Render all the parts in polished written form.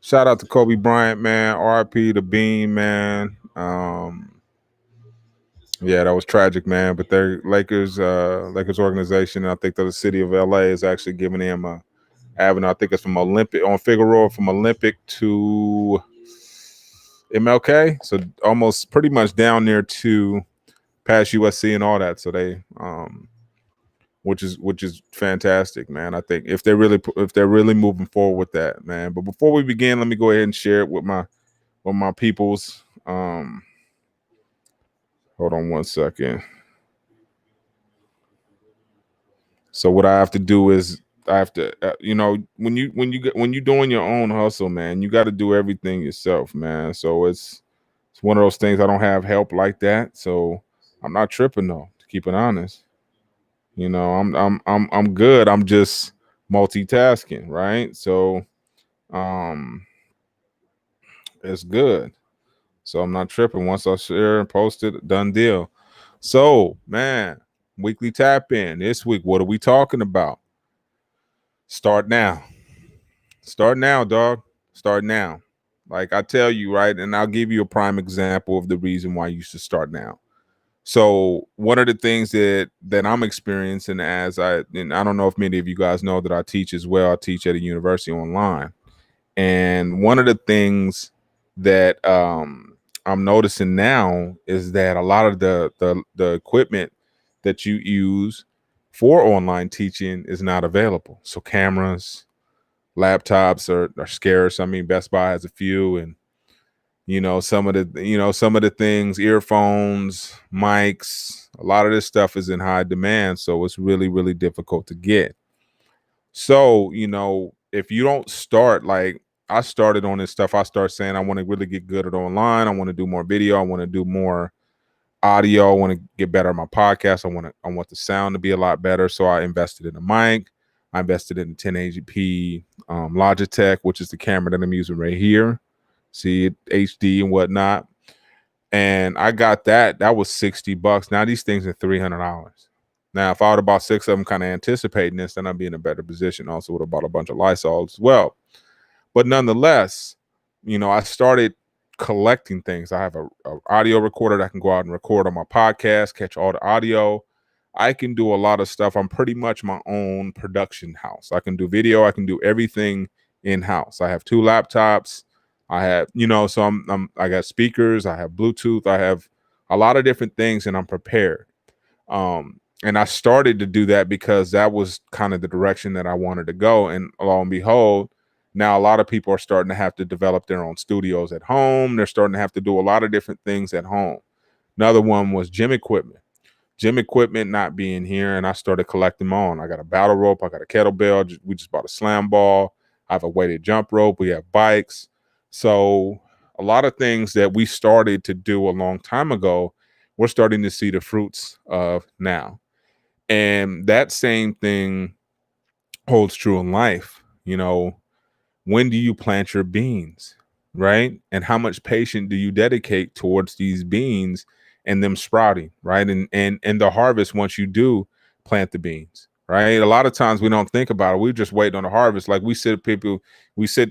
Shout out to Kobe Bryant, man. RIP to Bean, man. Yeah, that was tragic, man. But their Lakers organization, I think the city of LA is actually giving him a avenue. I think it's from Olympic on Figueroa from Olympic to MLK. So almost pretty much down there to past USC and all that. So they which is fantastic, man. I think if they're really moving forward with that, man. But before we begin, let me go ahead and share it with my peoples. Hold on one second. So what I have to do is I have to, when you doing your own hustle, man, you got to do everything yourself, man. So it's one of those things. I don't have help like that, so I'm not tripping though. To keep it honest, I'm good. I'm just multitasking, right? So um, it's good. So I'm not tripping. Once I share and post it, done deal. So, man, weekly tap in this week. What are we talking about? Start now. Start now, dog. Start now. Like I tell you, right? And I'll give you a prime example of the reason why you should start now. So one of the things that I'm experiencing and I don't know if many of you guys know that I teach as well. I teach at a university online. And one of the things that I'm noticing now is that a lot of the equipment that you use for online teaching is not available. So cameras, laptops are scarce. I mean, Best Buy has a few, and some of the things, earphones, mics, a lot of this stuff is in high demand, so it's really really difficult to get. So, if you don't start like I started on this stuff, I start saying I want to really get good at online. I want to do more video. I want to do more audio. I want to get better at my podcast. I want the sound to be a lot better. So I invested in a mic. I invested in the 1080p Logitech, which is the camera that I'm using right here. See it HD and whatnot. And I got that. That was $60. Now these things are $300. Now, if I would have bought six of them kind of anticipating this, then I'd be in a better position. Also would have bought a bunch of Lysol as well. But nonetheless, I started collecting things. I have a audio recorder that I can go out and record on my podcast, catch all the audio. I can do a lot of stuff. I'm pretty much my own production house. I can do video. I can do everything in house. I have two laptops. I have, so I got speakers. I have Bluetooth. I have a lot of different things, and I'm prepared. And I started to do that because that was kind of the direction that I wanted to go. And lo and behold, now a lot of people are starting to have to develop their own studios at home. They're starting to have to do a lot of different things at home. Another one was gym equipment. Gym equipment not being here, and I started collecting my own. I got a battle rope. I got a kettlebell. We just bought a slam ball. I have a weighted jump rope. We have bikes. So a lot of things that we started to do a long time ago, we're starting to see the fruits of now. And that same thing holds true in life. When do you plant your beans, right? And how much patience do you dedicate towards these beans and them sprouting, right? And the harvest once you do plant the beans, right? A lot of times we don't think about it. We just wait on the harvest. Like we sit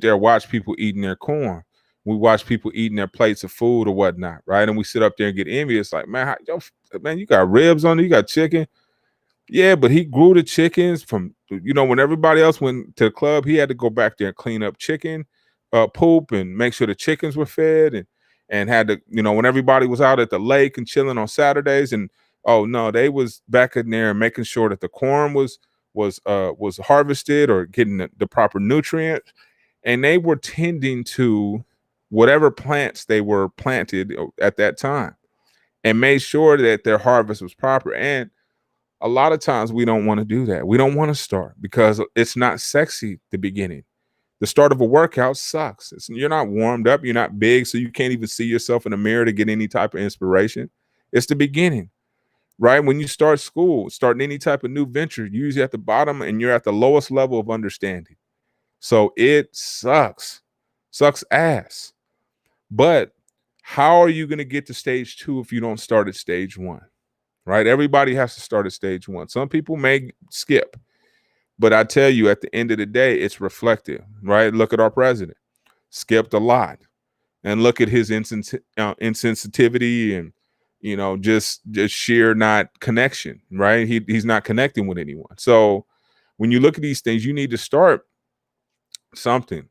there, watch people eating their corn. We watch people eating their plates of food or whatnot, right? And we sit up there and get envious, like, man, man, you got ribs on it, you got chicken. Yeah, but he grew the chickens from when everybody else went to the club, he had to go back there and clean up chicken poop and make sure the chickens were fed and had to, when everybody was out at the lake and chilling on Saturdays and oh no, they was back in there and making sure that the corn was harvested or getting the proper nutrients. And they were tending to whatever plants they were planted at that time and made sure that their harvest was proper. And a lot of times we don't want to do that. We don't want to start because it's not sexy at the beginning. The start of a workout sucks. You're not warmed up. You're not big, so you can't even see yourself in the mirror to get any type of inspiration. It's the beginning, right? When you start school, starting any type of new venture, you're usually at the bottom and you're at the lowest level of understanding. So it sucks ass. But how are you going to get to stage 2 if you don't start at stage 1? Right? Everybody has to start at stage 1. Some people may skip, but I tell you, at the end of the day, it's reflective, right? Look at our president. skipped a lot, and look at his insensitivity and just sheer not connection, right? He's not connecting with anyone. So when you look at these things, you need to start something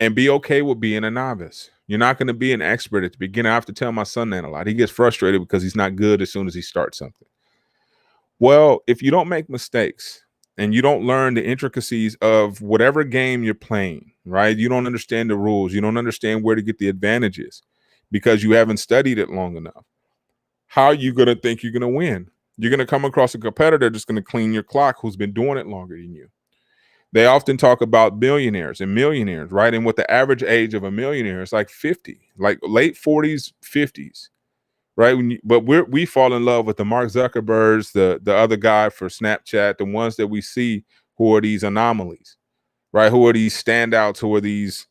and be okay with being a novice. You're not going to be an expert at the beginning. I have to tell my son that a lot. He gets frustrated because he's not good as soon as he starts something. Well, if you don't make mistakes and you don't learn the intricacies of whatever game you're playing, right? You don't understand the rules. You don't understand where to get the advantages because you haven't studied it long enough. How are you going to think you're going to win? You're going to come across a competitor that's going to clean your clock who's been doing it longer than you. They often talk about billionaires and millionaires, right? And what the average age of a millionaire is like 50, like late 40s, 50s, right? But we fall in love with the Mark Zuckerbergs, the other guy for Snapchat, the ones that we see who are these anomalies, right? Who are these standouts? Who are these,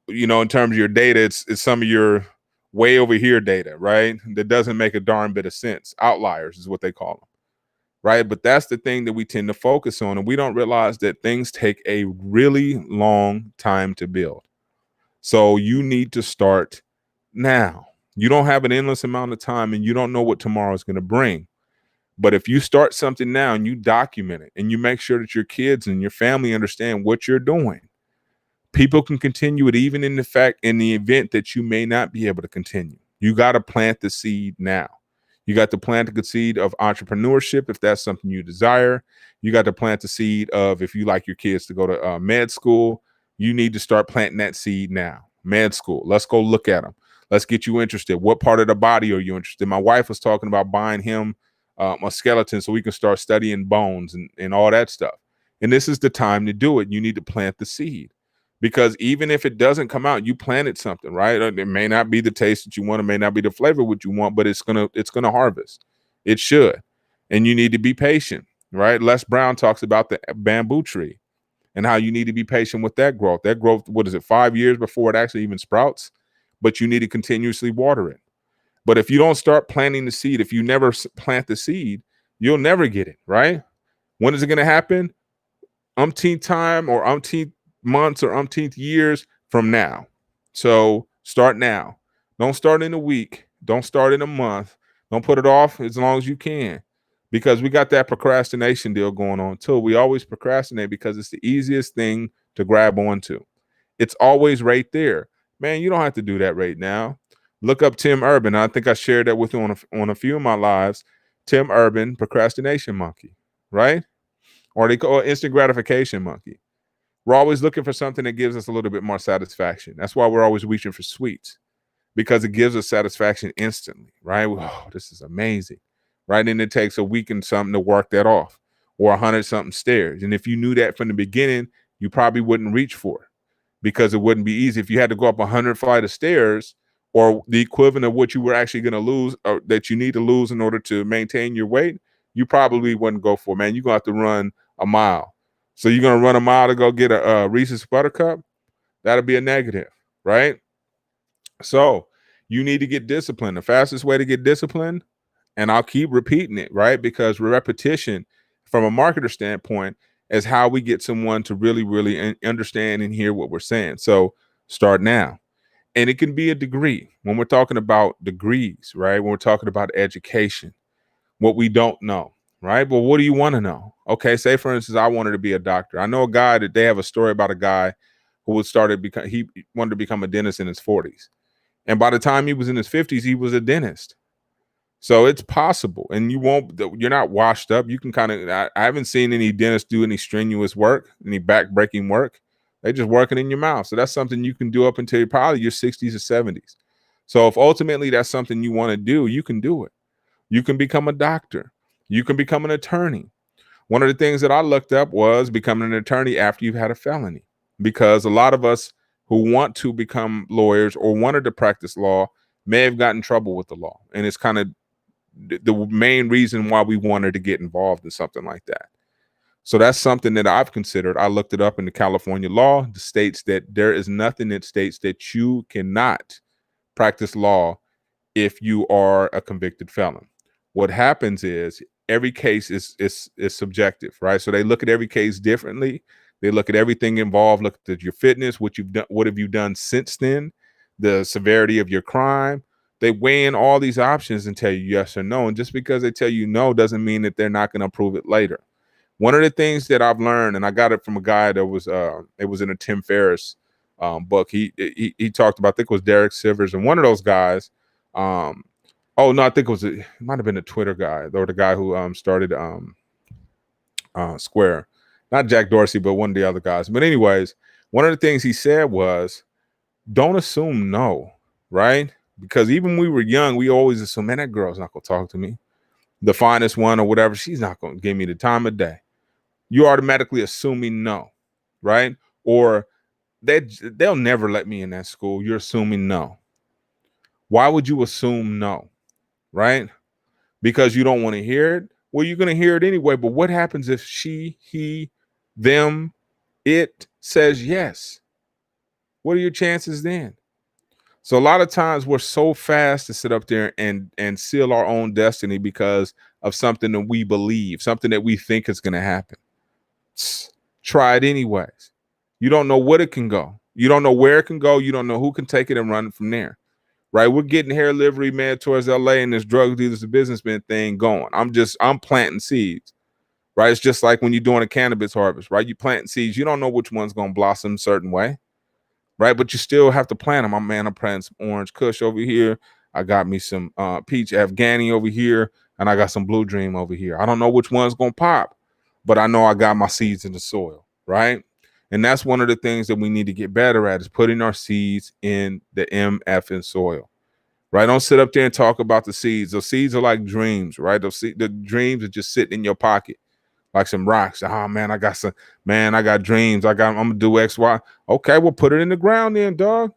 in terms of your data, it's some of your way over here data, right? That doesn't make a darn bit of sense. Outliers is what they call them, right? But that's the thing that we tend to focus on, and we don't realize that things take a really long time to build. So you need to start now. You don't have an endless amount of time, and you don't know what tomorrow is going to bring. But if you start something now and you document it and you make sure that your kids and your family understand what you're doing, people can continue it even in the event that you may not be able to continue. You got to plant the seed now. You got to plant the seed of entrepreneurship if that's something you desire. You got to plant the seed of, if you like your kids to go to med school, you need to start planting that seed now. Med school. Let's go look at them. Let's get you interested. What part of the body are you interested in? My wife was talking about buying him a skeleton so we can start studying bones and all that stuff. And this is the time to do it. You need to plant the seed. Because even if it doesn't come out, you planted something, right? It may not be the taste that you want, it may not be the flavor what you want, but it's gonna harvest. It should. And you need to be patient, right? Les Brown talks about the bamboo tree and how you need to be patient with that growth. That growth, what is it, 5 years before it actually even sprouts? But you need to continuously water it. But if you don't start planting the seed, if you never plant the seed, you'll never get it, right? When is it gonna happen? Umpteenth time or umpteenth months or umpteenth years from now. So start now. Don't start in a week. Don't start in a month. Don't put it off as long as you can, because we got that procrastination deal going on too. We always procrastinate because it's the easiest thing to grab onto. It's always right there. Man, you don't have to do that right now. Look up Tim Urban. I think I shared that with you on a few of my lives. Tim Urban, procrastination monkey, right? Or they call it instant gratification monkey. We're always looking for something that gives us a little bit more satisfaction. That's why we're always reaching for sweets, because it gives us satisfaction instantly, right? Oh, this is amazing, right? And it takes a week and something to work that off, or 100 something stairs. And if you knew that from the beginning, you probably wouldn't reach for it, because it wouldn't be easy. If you had to go up 100 flight of stairs, or the equivalent of what you were actually going to lose, or that you need to lose in order to maintain your weight, you probably wouldn't go for it, man. You're going to have to run a mile. So you're going to run a mile to go get a Reese's Buttercup? That'll be a negative, right? So you need to get disciplined. The fastest way to get disciplined, and I'll keep repeating it, right? Because repetition from a marketer standpoint is how we get someone to really, really understand and hear what we're saying. So start now. And it can be a degree. When we're talking about degrees, right? When we're talking about education, what we don't know, right? Well, what do you want to know? Okay, say for instance, I wanted to be a doctor. I know a guy that they have a story about a guy who he wanted to become a dentist in his 40s. And by the time he was in his 50s, he was a dentist. So it's possible. And you're not washed up. You can I haven't seen any dentists do any strenuous work, any back-breaking work. They're just working in your mouth. So that's something you can do up until probably your 60s or 70s. So if ultimately that's something you want to do, you can do it. You can become a doctor. You can become an attorney. One of the things that I looked up was becoming an attorney after you've had a felony, because a lot of us who want to become lawyers or wanted to practice law may have gotten in trouble with the law. And it's kind of the main reason why we wanted to get involved in something like that. So that's something that I've considered. I looked it up in the California law. It states that there is nothing that states that you cannot practice law if you are a convicted felon. What happens is every case is subjective, right? So they look at every case differently. They look at everything involved, look at your fitness, what you've done, what have you done since then, the severity of your crime. They weigh in all these options and tell you yes or no. And just because they tell you no doesn't mean that they're not going to approve it later. One of the things that I've learned, and I got it from a guy that was it was in a Tim Ferriss book. He talked about, I think it was Derek Sivers, and one of those guys. Oh no, I think it might have been a Twitter guy, or the guy who started Square, not Jack Dorsey, but one of the other guys. But anyways, one of the things he said was, don't assume no, right? Because even when we were young, we always assume, man, that girl's not gonna talk to me, the finest one or whatever. She's not gonna give me the time of day. You automatically assuming no, right? Or they'll never let me in that school. You're assuming no. Why would you assume no, right? Because you don't want to hear it? Well, you're going to hear it anyway. But what happens if she, he, them, it says yes? What are your chances then? So a lot of times we're so fast to sit up there and seal our own destiny because of something that we believe, something that we think is going to happen. Try it anyways. You don't know what it can go. You don't know where it can go. You don't know who can take it and run it from there. Right? We're getting hair livery, man, towards LA and this drug dealers and businessmen thing going. I'm planting seeds. Right? It's just like when you're doing a cannabis harvest, right? You planting seeds. You don't know which one's going to blossom a certain way. Right? But you still have to plant them. I'm planting some orange kush over here. I got me some peach Afghani over here, and I got some blue dream over here. I don't know which one's going to pop, but I know I got my seeds in the soil, right? And that's one of the things that we need to get better at, is putting our seeds in the MFing soil, right? Don't sit up there and talk about the seeds. Those seeds are like dreams, right? The dreams are just sitting in your pocket like some rocks. Oh man, I got dreams. I'm gonna do X, Y. Okay, well, put it in the ground then, dog.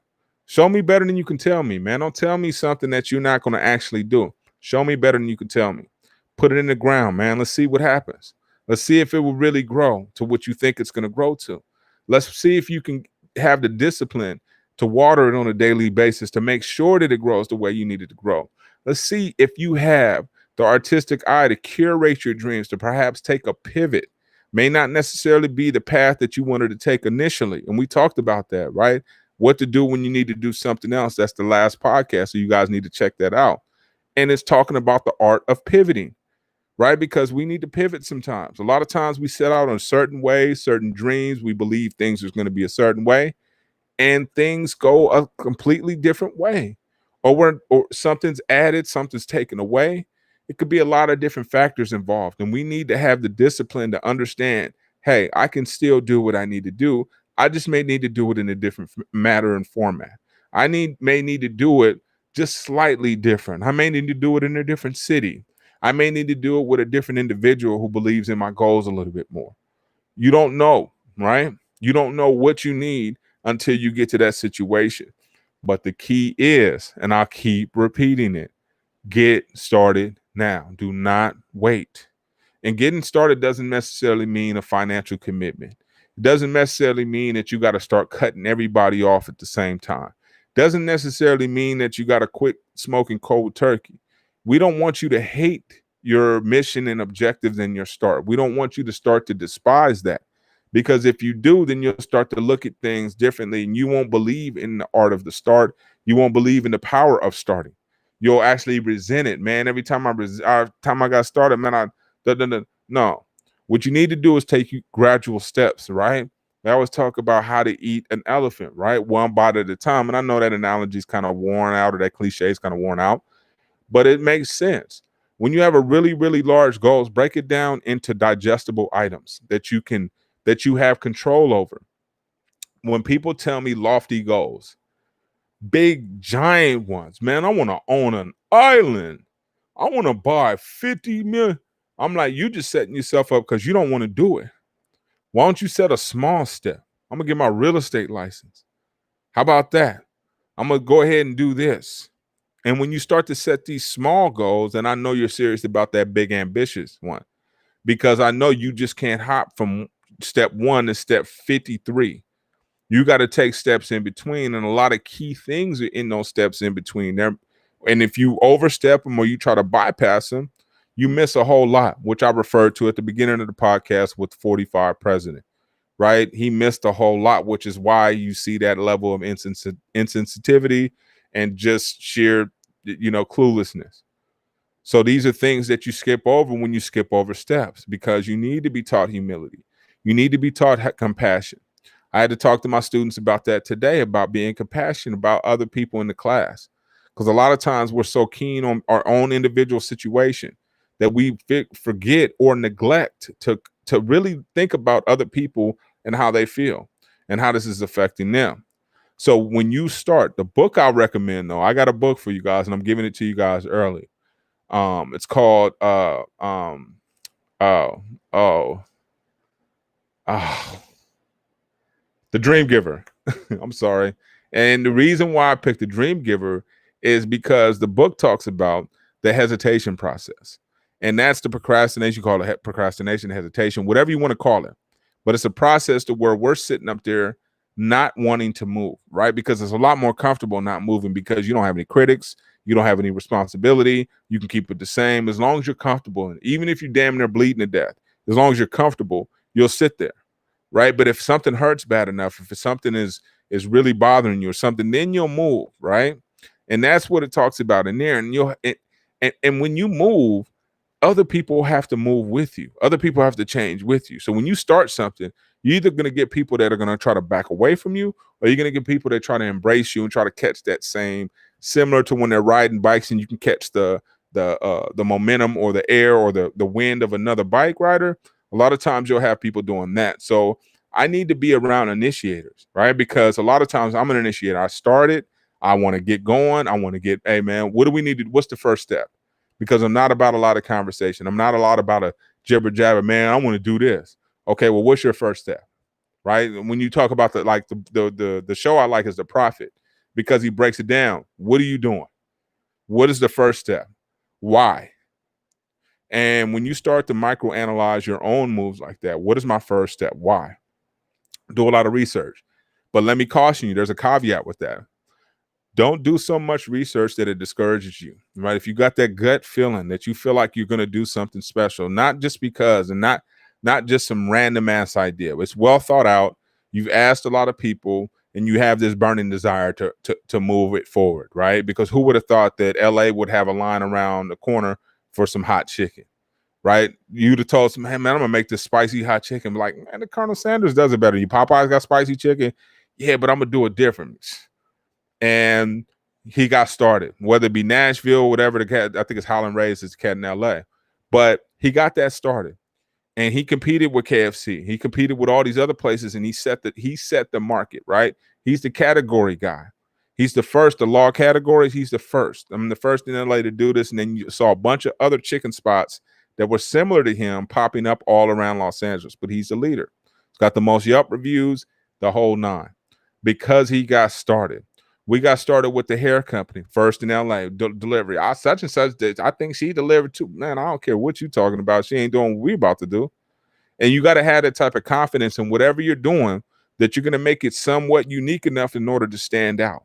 Show me better than you can tell me, man. Don't tell me something that you're not gonna actually do. Show me better than you can tell me. Put it in the ground, man. Let's see what happens. Let's see if it will really grow to what you think it's gonna grow to. Let's see if you can have the discipline to water it on a daily basis to make sure that it grows the way you need it to grow. Let's see if you have the artistic eye to curate your dreams, to perhaps take a pivot. May not necessarily be the path that you wanted to take initially. And we talked about that, right? What to do when you need to do something else. That's the last podcast. So you guys need to check that out. And it's talking about the art of pivoting, right? Because we need to pivot sometimes. A lot of times we set out on certain ways, certain dreams. We believe things are going to be a certain way, and things go a completely different way. Or something's added, something's taken away. It could be a lot of different factors involved. And we need to have the discipline to understand, hey, I can still do what I need to do. I just may need to do it in a different matter and format. I may need to do it just slightly different. I may need to do it in a different city. I may need to do it with a different individual who believes in my goals a little bit more. You don't know, right? You don't know what you need until you get to that situation. But the key is, and I'll keep repeating it, get started now. Do not wait. And getting started doesn't necessarily mean a financial commitment. It doesn't necessarily mean that you got to start cutting everybody off at the same time. It doesn't necessarily mean that you got to quit smoking cold turkey. We don't want you to hate your mission and objectives in your start. We don't want you to start to despise that. Because if you do, then you'll start to look at things differently, and you won't believe in the art of the start. You won't believe in the power of starting. You'll actually resent it, man. Every time I got started, man, no. What you need to do is take gradual steps, right? I always talk about how to eat an elephant, right? One bite at a time. And I know that analogy is kind of worn out, or that cliche is kind of worn out, but it makes sense. When you have a really, really large goals, break it down into digestible items that you have control over. When people tell me lofty goals, big giant ones, man, I want to own an island. I want to buy 50 million. I'm like, you just setting yourself up because you don't want to do it. Why don't you set a small step? I'm going to get my real estate license. How about that? I'm going to go ahead and do this. And when you start to set these small goals, and I know you're serious about that big ambitious one, because I know you just can't hop from step 1 to step 53. You got to take steps in between, and a lot of key things are in those steps in between there. And if you overstep them or you try to bypass them, you miss a whole lot, which I referred to at the beginning of the podcast with 45 President. right? He missed a whole lot, which is why you see that level of insensitivity and just sheer, cluelessness. So these are things that you skip over when you skip over steps, because you need to be taught humility. You need to be taught compassion. I had to talk to my students about that today, about being compassionate about other people in the class. Because a lot of times we're so keen on our own individual situation that we forget or neglect to really think about other people and how they feel and how this is affecting them. So when you start, the book I recommend, though, I got a book for you guys and I'm giving it to you guys early. It's called oh oh oh The Dream Giver. I'm sorry. And the reason why I picked The Dream Giver is because the book talks about the hesitation process. And that's the procrastination, you call it procrastination, hesitation, whatever you want to call it. But it's a process to where we're sitting up there not wanting to move, right? Because it's a lot more comfortable not moving because you don't have any critics, you don't have any responsibility, you can keep it the same as long as you're comfortable. And even if you're damn near bleeding to death, as long as you're comfortable, you'll sit there, right? But if something hurts bad enough, if something is really bothering you or something, then you'll move, right? And that's what it talks about in there. And and when you move, other people have to move with you. Other people have to change with you. So when you start something, you're either going to get people that are going to try to back away from you, or you're going to get people that try to embrace you and try to catch that same, similar to when they're riding bikes and you can catch the momentum or the air or the wind of another bike rider. A lot of times you'll have people doing that. So I need to be around initiators, right? Because a lot of times I'm an initiator. I started, I want to get going. I want to get, hey man, what do we need to, what's the first step? Because I'm not about a lot of conversation. I'm not a lot about a jibber jabber, man. I want to do this. Okay, well, what's your first step? Right? When you talk about the show I like is The Prophet, because he breaks it down. What are you doing? What is the first step? Why? And when you start to microanalyze your own moves like that, what is my first step? Why? Do a lot of research. But let me caution you, there's a caveat with that. Don't do so much research that it discourages you, right? If you got that gut feeling that you feel like you're going to do something special, not just because, and not just some random ass idea. It's well thought out. You've asked a lot of people and you have this burning desire to move it forward, right? Because who would have thought that LA would have a line around the corner for some hot chicken? Right? You'd have told some, hey man, I'm gonna make this spicy hot chicken. Like, man, the Colonel Sanders does it better. You Popeyes got spicy chicken. Yeah, but I'm gonna do it different. And he got started, whether it be Nashville, whatever the cat, I think it's Holland Raised, it's a cat in LA. But he got that started. And he competed with KFC. He competed with all these other places, and he set the market, right? He's the category guy. He's the first, the law categories, he's the first. I'm the first in LA to do this. And then you saw a bunch of other chicken spots that were similar to him popping up all around Los Angeles, but he's the leader. He's got the most Yelp reviews, the whole nine, because he got started. We got started with the hair company, first in LA, delivery. Such and such, I think she delivered too. Man, I don't care what you talking about. She ain't doing what we about to do. And you got to have that type of confidence in whatever you're doing, that you're going to make it somewhat unique enough in order to stand out,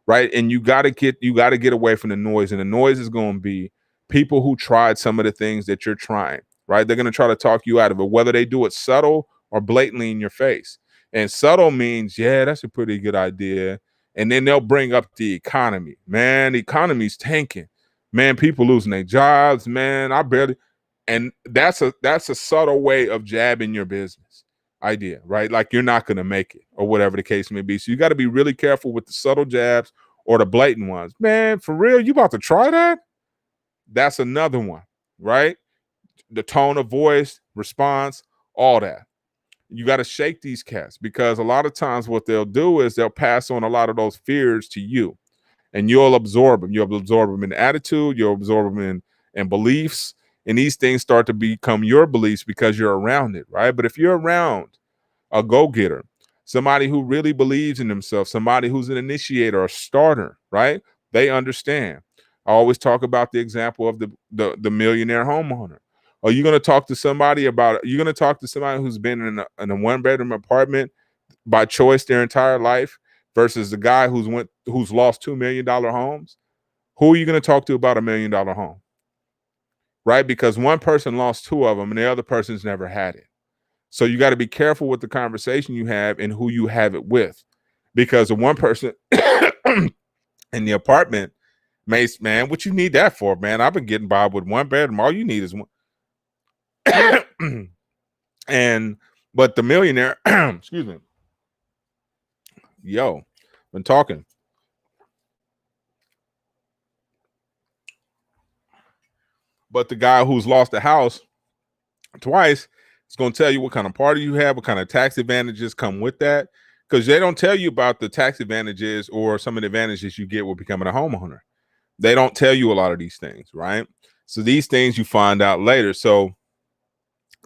right? And you got to get away from the noise. And the noise is going to be people who tried some of the things that you're trying, right? They're going to try to talk you out of it, whether they do it subtle or blatantly in your face. And subtle means, yeah, that's a pretty good idea. And then they'll bring up the economy. Man, the economy's tanking. Man, people losing their jobs. Man, and that's a subtle way of jabbing your business idea, right? Like you're not going to make it or whatever the case may be. So you got to be really careful with the subtle jabs or the blatant ones. Man, for real, you about to try that? That's another one, right? The tone of voice, response, all that. You got to shake these cats, because a lot of times what they'll do is they'll pass on a lot of those fears to you, and you'll absorb them. You'll absorb them in attitude, you'll absorb them in beliefs, and these things start to become your beliefs because you're around it, right? But if you're around a go-getter, somebody who really believes in themselves, somebody who's an initiator, a starter, right? They understand. I always talk about the example of the millionaire homeowner. Are you going to talk to somebody about? You're going to talk to somebody who's been in a one-bedroom apartment by choice their entire life versus the guy who's lost $2 million homes? Who are you going to talk to about $1 million home? Right? Because one person lost two of them and the other person's never had it. So you got to be careful with the conversation you have and who you have it with, because the one person in the apartment, Mace, man, what you need that for, man? I've been getting by with one bedroom. All you need is one. And but the millionaire, excuse me, yo, been talking. But the guy who's lost the house twice is going to tell you what kind of party you have, what kind of tax advantages come with that, because they don't tell you about the tax advantages or some of the advantages you get with becoming a homeowner. They don't tell you a lot of these things, right? So these things you find out later. So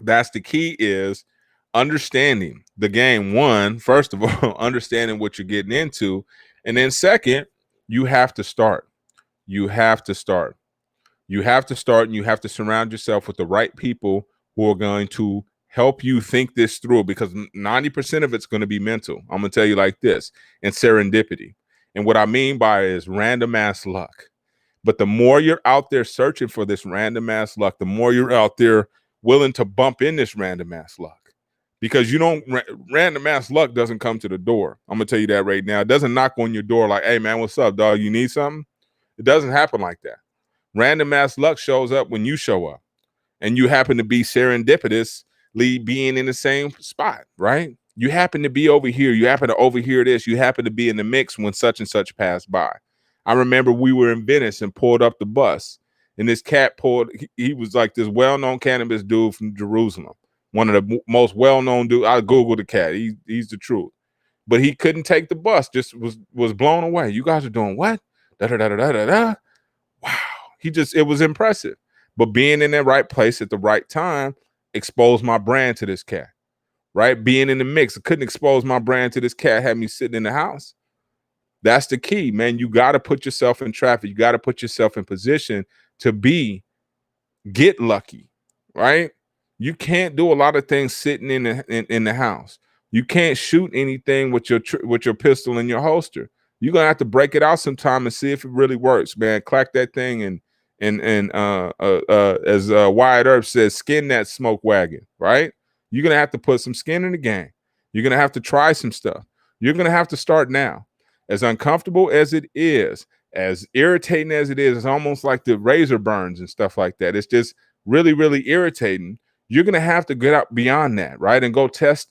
that's the key, is understanding the game. One, first of all, understanding what you're getting into. And then second, you have to start. You have to start. You have to start, and you have to surround yourself with the right people who are going to help you think this through, because 90% of it's going to be mental. I'm going to tell you like this, and serendipity. And what I mean by it is random ass luck. But the more you're out there searching for this random ass luck, the more you're out there willing to bump in this random ass luck. Because you don't, random ass luck doesn't come to the door. I'm going to tell you that right now. It doesn't knock on your door like, hey, man, what's up, dog? You need something? It doesn't happen like that. Random ass luck shows up when you show up, and you happen to be serendipitously being in the same spot, right? You happen to be over here. You happen to overhear this. You happen to be in the mix when such and such passed by. I remember we were in Venice and pulled up the bus, and this cat pulled. He was like this well-known cannabis dude from Jerusalem, one of the most well-known dudes. I Googled the cat. He's the truth, but he couldn't take the bus. Just was blown away. You guys are doing what? Da da da da da da. Wow. It was impressive. But being in the right place at the right time exposed my brand to this cat, right? Being in the mix, I couldn't expose my brand to this cat, had me sitting in the house. That's the key, man. You got to put yourself in traffic. You got to put yourself in position to get lucky, right? You can't do a lot of things sitting in the house. You can't shoot anything with your pistol in your holster. You're gonna have to break it out sometime and see if it really works, man. Clack that thing and as Wyatt Earp says, skin that smoke wagon, right? You're gonna have to put some skin in the game. You're gonna have to try some stuff. You're gonna have to start now. As uncomfortable as it is, as irritating as it is, it's almost like the razor burns and stuff like that. It's just really, really irritating. You're gonna have to get out beyond that, right? And go test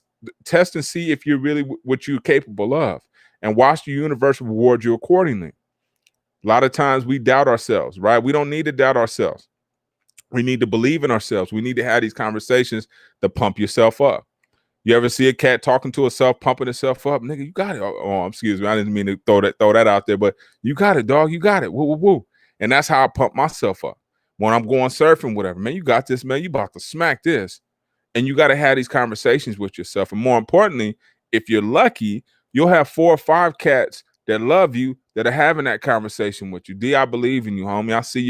and see if you're really what you're capable of, and watch the universe reward you accordingly. A lot of times we doubt ourselves, right? We don't need to doubt ourselves. We need to believe in ourselves. We need to have these conversations to pump yourself up. You ever see a cat talking to herself, pumping herself up? Nigga, you got it. Oh, excuse me. I didn't mean to throw that out there, but you got it, dog. You got it. Woo, woo, woo. And that's how I pump myself up. When I'm going surfing, whatever, man, you got this, man. You about to smack this. And you got to have these conversations with yourself. And more importantly, if you're lucky, you'll have 4 or 5 cats that love you that are having that conversation with you. D, I believe in you, homie. I see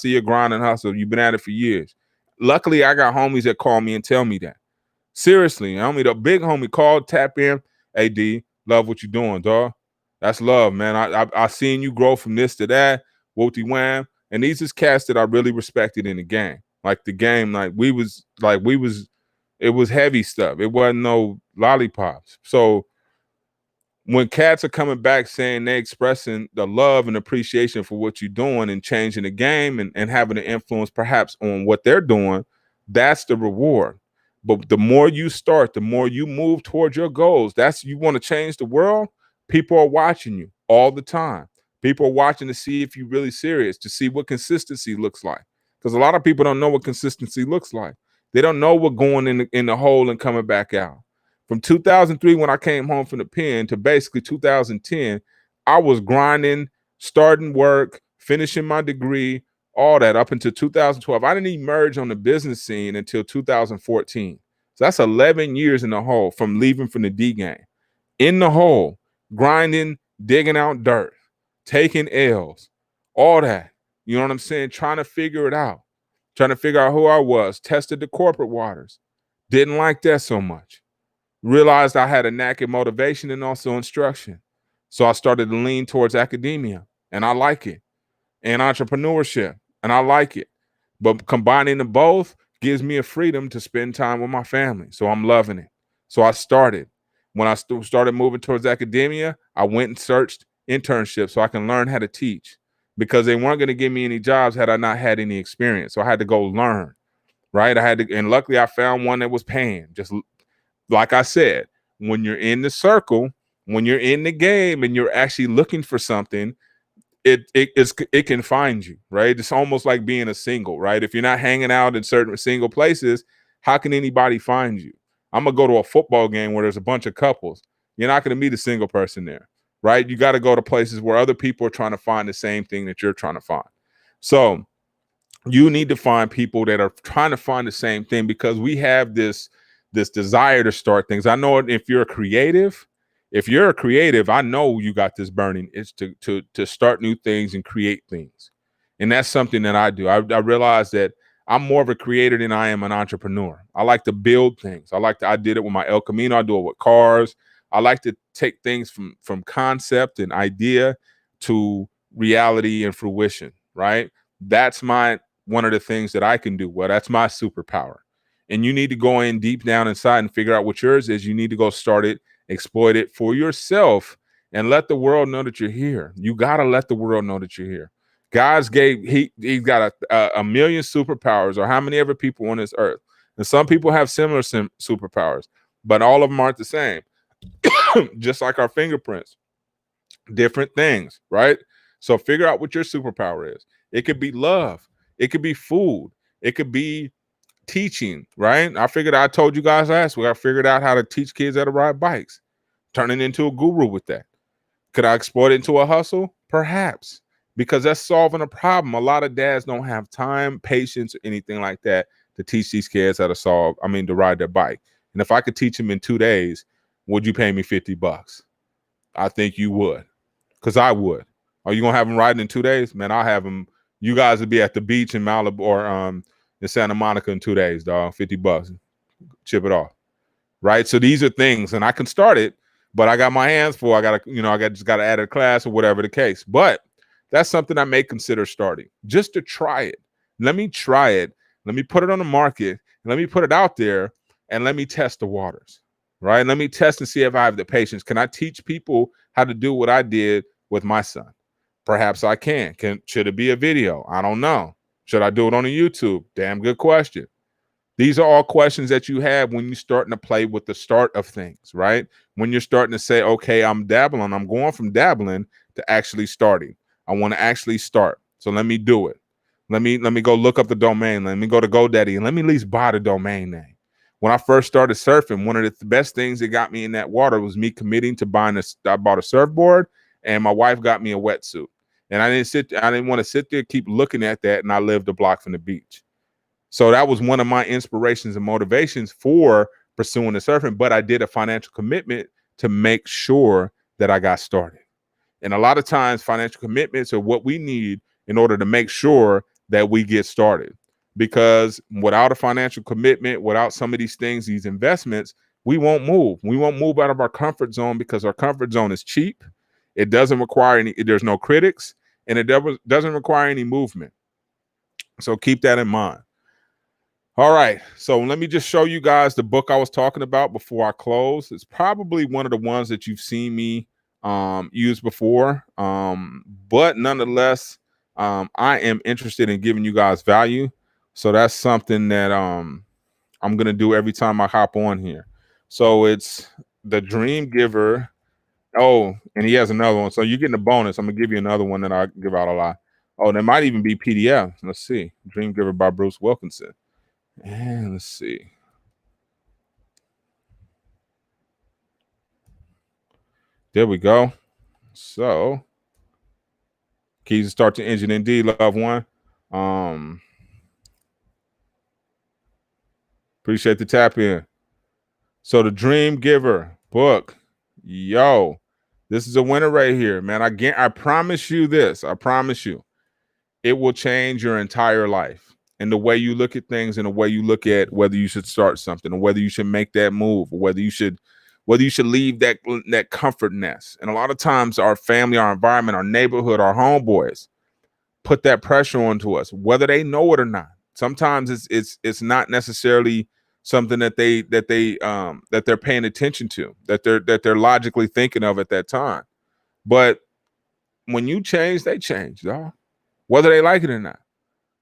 your grind and hustle. You've been at it for years. Luckily, I got homies that call me and tell me that. Seriously, homie, the big homie called, tap in. Hey, D, love what you're doing, dog. That's love, man. I seen you grow from this to that. Wooty wham. And these is cats that I really respected in the game. Like the game, it was heavy stuff. It wasn't no lollipops. So when cats are coming back saying they expressing the love and appreciation for what you're doing and changing the game and having an influence perhaps on what they're doing, that's the reward. But the more you start, the more you move towards your goals. You want to change the world. People are watching you all the time. People are watching to see if you're really serious, to see what consistency looks like. Because a lot of people don't know what consistency looks like. They don't know what going in the hole and coming back out. From 2003, when I came home from the pen, to basically 2010, I was grinding, starting work, finishing my degree, all that up until 2012. I didn't emerge on the business scene until 2014. So that's 11 years in the hole from leaving from the D game. In the hole, grinding, digging out dirt, taking L's, all that. You know what I'm saying? Trying to figure it out. Trying to figure out who I was. Tested the corporate waters. Didn't like that so much. Realized I had a knack in motivation and also instruction. So I started to lean towards academia, and I like it, and entrepreneurship, and I like it. But combining them both gives me a freedom to spend time with my family. So I'm loving it. So I started. When I started moving towards academia, I went and searched internships so I can learn how to teach because they weren't going to give me any jobs had I not had any experience. So I had to go learn, right? I had to, and luckily I found one that was paying. Just like I said, when you're in the circle, when you're in the game and you're actually looking for something, it can find you, right? It's almost like being a single, right? If you're not hanging out in certain single places, how can anybody find you? I'm gonna go to a football game where there's a bunch of couples. You're not gonna meet a single person there, right? You got to go to places where other people are trying to find the same thing that you're trying to find. So you need to find people that are trying to find the same thing because we have this desire to start things. I know if you're a creative, I know you got this burning. It's to start new things and create things. And that's something that I do. I realize that I'm more of a creator than I am an entrepreneur. I like to build things. I did it with my El Camino. I do it with cars. I like to take things from concept and idea to reality and fruition, right? That's my one of the things that I can do. Well, that's my superpower. And you need to go in deep down inside and figure out what yours is. You need to go start it, exploit it for yourself, and let the world know that you're here. You got to let the world know that you're here. He's got a million superpowers, or how many ever people on this earth. And some people have similar superpowers, but all of them aren't the same. Just like our fingerprints, different things, right? So figure out what your superpower is. It could be love. It could be food. It could be teaching, right? I told you guys last week, I figured out how to teach kids how to ride bikes, turning into a guru with that. Could I exploit it into a hustle? Perhaps, because that's solving a problem. A lot of dads don't have time, patience, or anything like that to teach these kids how to ride their bike. And if I could teach them in 2 days, would you pay me $50? I think you would, because I would. Are you gonna have them riding in 2 days? Man, I'll have them. You guys would be at the beach in Malibu or in Santa Monica in 2 days, dog. $50, chip it off, right? So these are things, and I can start it, but I got my hands full. I just gotta add a class or whatever the case. But that's something I may consider starting just to try it. Let me try it. Let me put it on the market. Let me put it out there, and let me test the waters, right? Let me test and see if I have the patience. Can I teach people how to do what I did with my son? Perhaps I can. Should it be a video? I don't know. Should I do it on a YouTube? Damn good question. These are all questions that you have when you're starting to play with the start of things, right? When you're starting to say, okay, I'm dabbling. I'm going from dabbling to actually starting. I want to actually start. So let me do it. Let me go look up the domain. Let me go to GoDaddy and let me at least buy the domain name. When I first started surfing, one of the best things that got me in that water was me committing to I bought a surfboard, and my wife got me a wetsuit. And I didn't want to sit there, keep looking at that. And I lived a block from the beach. So that was one of my inspirations and motivations for pursuing the surfing. But I did a financial commitment to make sure that I got started. And a lot of times financial commitments are what we need in order to make sure that we get started. Because without a financial commitment, without some of these things, these investments, we won't move. We won't move out of our comfort zone because our comfort zone is cheap. It doesn't require there's no critics, and it doesn't require any movement. So keep that in mind. All right. So let me just show you guys the book I was talking about before I close. It's probably one of the ones that you've seen me use before. But nonetheless, I am interested in giving you guys value. So that's something that I'm going to do every time I hop on here. So it's The Dream Giver. Oh, and he has another one. So you're getting a bonus. I'm going to give you another one that I give out a lot. Oh, there might even be PDF. Let's see. Dream Giver by Bruce Wilkinson. And let's see. There we go. So, keys to start your engine, indeed, loved one. Appreciate the tap in. So, The Dream Giver book. Yo, this is a winner right here, man. I promise you this. I promise you. It will change your entire life and the way you look at things and the way you look at whether you should start something or whether you should make that move or whether you should leave that comfort nest. And a lot of times our family, our environment, our neighborhood, our homeboys put that pressure onto us, whether they know it or not. Sometimes it's not necessarily something that they're paying attention to, that they're logically thinking of at that time. But when you change, they change, dog, whether they like it or not,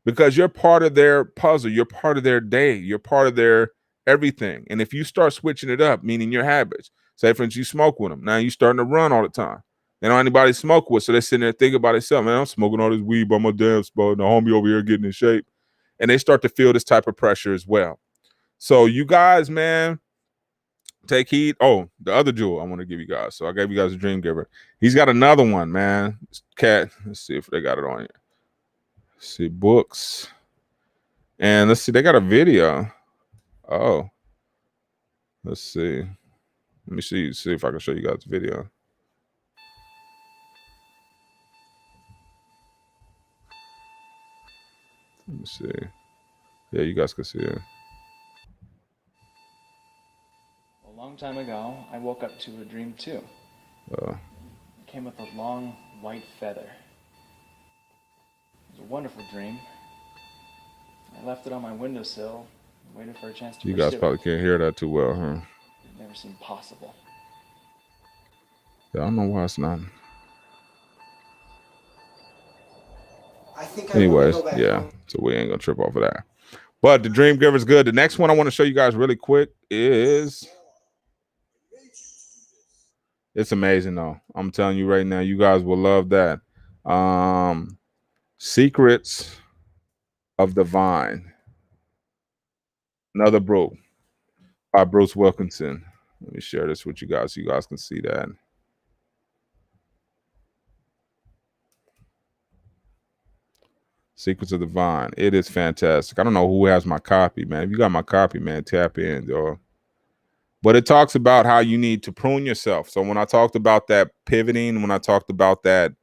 because you're part of their puzzle, you're part of their day, you're part of their everything. And if you start switching it up, meaning your habits, say for instance, you smoke with them, now you starting to run all the time. They don't anybody smoke with, so they're sitting there thinking about themselves, man, I'm smoking all this weed by my damn spot, and the homie over here getting in shape. And they start to feel this type of pressure as well. So you guys, man, take heed. Oh, the other jewel I want to give you guys. So I gave you guys a Dream Giver. He's got another one, man. Cat. Let's see if they got it on here. Let's see, books. And let's see, they got a video. Oh. Let's see. Let me see if I can show you guys the video. Let me see. Yeah, you guys can see it. A long time ago, I woke up to a dream too. It came with a long white feather. It was a wonderful dream. I left it on my windowsill, waited for a chance to You guys probably can't hear that too well, huh? It never seemed possible. Yeah, I don't know why it's not. I think anyways, yeah, so we ain't gonna trip off of that. But the Dream Giver is good. The next one I want to show you guys really quick is, it's amazing though. I'm telling you right now, you guys will love that. Secrets of the Vine. Another book by Bruce Wilkinson. Let me share this with you guys so you guys can see that. Secrets of the Vine. It is fantastic. I don't know who has my copy, man. If you got my copy, man, tap in, y'all. But it talks about how you need to prune yourself. So when I talked about that pivoting, when I talked about that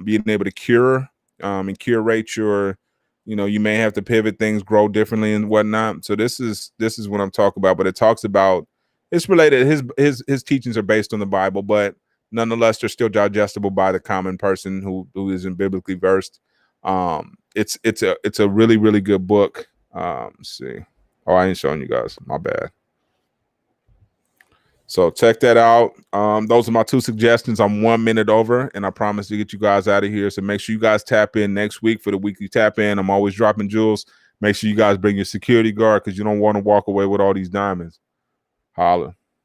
being able to cure and curate your, you may have to pivot, things grow differently and whatnot. So this is what I'm talking about. But it talks about, it's related. His teachings are based on the Bible, but nonetheless, they're still digestible by the common person who isn't biblically versed. It's a really, really good book. Let's see. Oh, I ain't showing you guys. My bad. So check that out. Those are my two suggestions. I'm 1 minute over, and I promise to get you guys out of here. So make sure you guys tap in next week for the weekly tap in. I'm always dropping jewels. Make sure you guys bring your security guard because you don't want to walk away with all these diamonds. Holla.